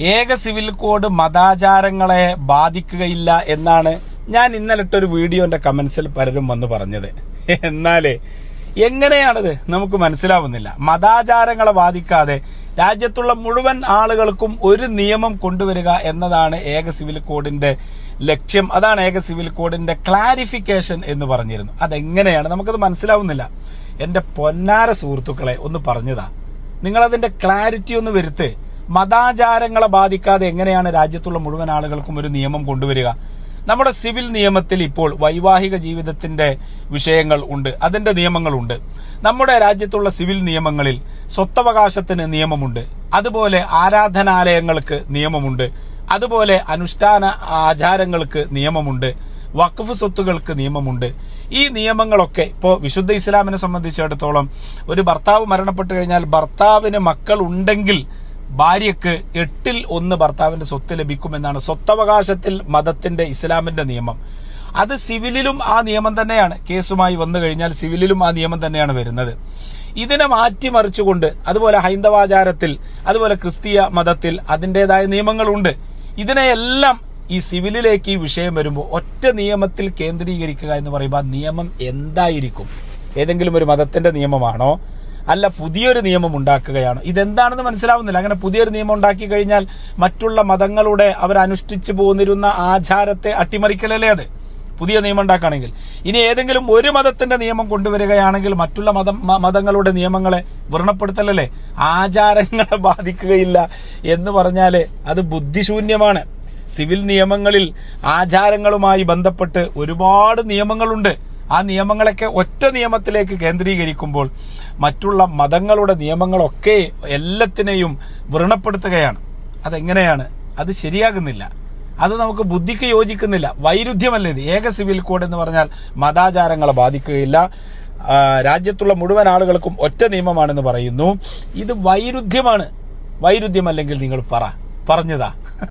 ഏക civil code മതാചാരങ്ങളെ ബാധിക്കുകയില്ല എന്നാണ് ഞാൻ ഇന്നലെ ഇട്ടൊരു വീഡിയോന്റെ കമന്റ്സിൽ പലരും വന്ന് പറഞ്ഞത്. എന്നാലേ എങ്ങനെയാണത് നമുക്ക് മനസ്സിലാവുന്നില്ല. മതാചാരങ്ങളെ ബാധിക്കാതെ രാജ്യത്തുള്ള മുഴുവൻ ആളുകൾക്കും ഒരു നിയമം കൊണ്ടുവരിക എന്നതാണ് ഏക സിവിൽ കോഡിന്റെ ലക്ഷ്യം. അതാണ് ഏക സിവിൽ കോഡിന്റെ ക്ലാരിഫിക്കേഷൻ എന്ന് പറഞ്ഞിരുന്നു. അതെങ്ങനെയാണ് നമുക്കത് മനസ്സിലാവുന്നില്ല. എന്റെ പൊന്നാര സുഹൃത്തുക്കളെ ഒന്ന് പറഞ്ഞതാ, നിങ്ങളതിന്റെ ക്ലാരിറ്റി ഒന്ന് വരുത്ത്. മതാചാരങ്ങളെ ബാധിക്കാതെ എങ്ങനെയാണ് രാജ്യത്തുള്ള മുഴുവൻ ആളുകൾക്കും ഒരു നിയമം കൊണ്ടുവരിക? നമ്മുടെ സിവിൽ നിയമത്തിൽ ഇപ്പോൾ വൈവാഹിക ജീവിതത്തിന്റെ വിഷയങ്ങൾ ഉണ്ട്, അതിന്റെ നിയമങ്ങളുണ്ട്. നമ്മുടെ രാജ്യത്തുള്ള സിവിൽ നിയമങ്ങളിൽ സ്വത്തവകാശത്തിന് നിയമമുണ്ട്, അതുപോലെ ആരാധനാലയങ്ങൾക്ക് നിയമമുണ്ട്, അതുപോലെ അനുഷ്ഠാന ആചാരങ്ങൾക്ക് നിയമമുണ്ട്, വഖഫ് സ്വത്തുകൾക്ക് നിയമമുണ്ട്. ഈ നിയമങ്ങളൊക്കെ ഇപ്പോൾ വിശുദ്ധ ഇസ്ലാമിനെ സംബന്ധിച്ചിടത്തോളം ഒരു ഭർത്താവ് മരണപ്പെട്ടു കഴിഞ്ഞാൽ ഭർത്താവിന് മക്കൾ ഉണ്ടെങ്കിൽ ഭാര്യയ്ക്ക് 8/1 ഭർത്താവിന്റെ സ്വത്ത് ലഭിക്കുമെന്നാണ് സ്വത്തവകാശത്തിൽ മതത്തിന്റെ ഇസ്ലാമിന്റെ നിയമം. അത് സിവിലിലും ആ നിയമം തന്നെയാണ്. കേസുമായി വന്നു കഴിഞ്ഞാൽ സിവിലിലും ആ നിയമം തന്നെയാണ് വരുന്നത്. ഇതിനെ മാറ്റിമറിച്ചുകൊണ്ട് അതുപോലെ ഹൈന്ദവാചാരത്തിൽ അതുപോലെ ക്രിസ്തീയ മതത്തിൽ അതിൻ്റെതായ നിയമങ്ങളുണ്ട്. ഇതിനെയെല്ലാം ഈ സിവിലിലേക്ക് ഈ വിഷയം വരുമ്പോൾ ഒറ്റ നിയമത്തിൽ കേന്ദ്രീകരിക്കുക എന്ന് പറയുമ്പോൾ ആ നിയമം എന്തായിരിക്കും? ഏതെങ്കിലും ഒരു മതത്തിന്റെ നിയമമാണോ, അല്ല പുതിയൊരു നിയമം ഉണ്ടാക്കുകയാണോ? ഇതെന്താണെന്ന് മനസ്സിലാവുന്നില്ല. അങ്ങനെ പുതിയൊരു നിയമം ഉണ്ടാക്കി കഴിഞ്ഞാൽ മറ്റുള്ള മതങ്ങളുടെ അവരനുഷ്ഠിച്ചു പോന്നിരുന്ന ആചാരത്തെ അട്ടിമറിക്കലല്ലേ അത്, പുതിയ നിയമം ഉണ്ടാക്കുകയാണെങ്കിൽ. ഇനി ഏതെങ്കിലും ഒരു മതത്തിന്റെ നിയമം കൊണ്ടുവരികയാണെങ്കിൽ മറ്റുള്ള മതങ്ങളുടെ നിയമങ്ങളെ വ്രണപ്പെടുത്തലല്ലേ. ആചാരങ്ങളെ ബാധിക്കുകയില്ല എന്ന് പറഞ്ഞാല് അത് ബുദ്ധിശൂന്യമാണ്. സിവിൽ നിയമങ്ങളിൽ ആചാരങ്ങളുമായി ബന്ധപ്പെട്ട് ഒരുപാട് നിയമങ്ങളുണ്ട്. ആ നിയമങ്ങളൊക്കെ ഒറ്റ നിയമത്തിലേക്ക് കേന്ദ്രീകരിക്കുമ്പോൾ മറ്റുള്ള മതങ്ങളുടെ നിയമങ്ങളൊക്കെ എല്ലാത്തിനെയും വ്രണപ്പെടുത്തുകയാണ്. അതെങ്ങനെയാണ്? അത് ശരിയാകുന്നില്ല. അത് നമുക്ക് ബുദ്ധിക്ക് യോജിക്കുന്നില്ല. വൈരുദ്ധ്യമല്ലേ ഇത്? ഏക സിവിൽ കോഡ് എന്ന് പറഞ്ഞാൽ മതാചാരങ്ങളെ ബാധിക്കുകയില്ല, രാജ്യത്തുള്ള മുഴുവൻ ആളുകൾക്കും ഒറ്റ നിയമമാണെന്ന് പറയുന്നു. ഇത് വൈരുദ്ധ്യമാണ്. വൈരുദ്ധ്യമല്ലെങ്കിൽ നിങ്ങൾ പറഞ്ഞതാ.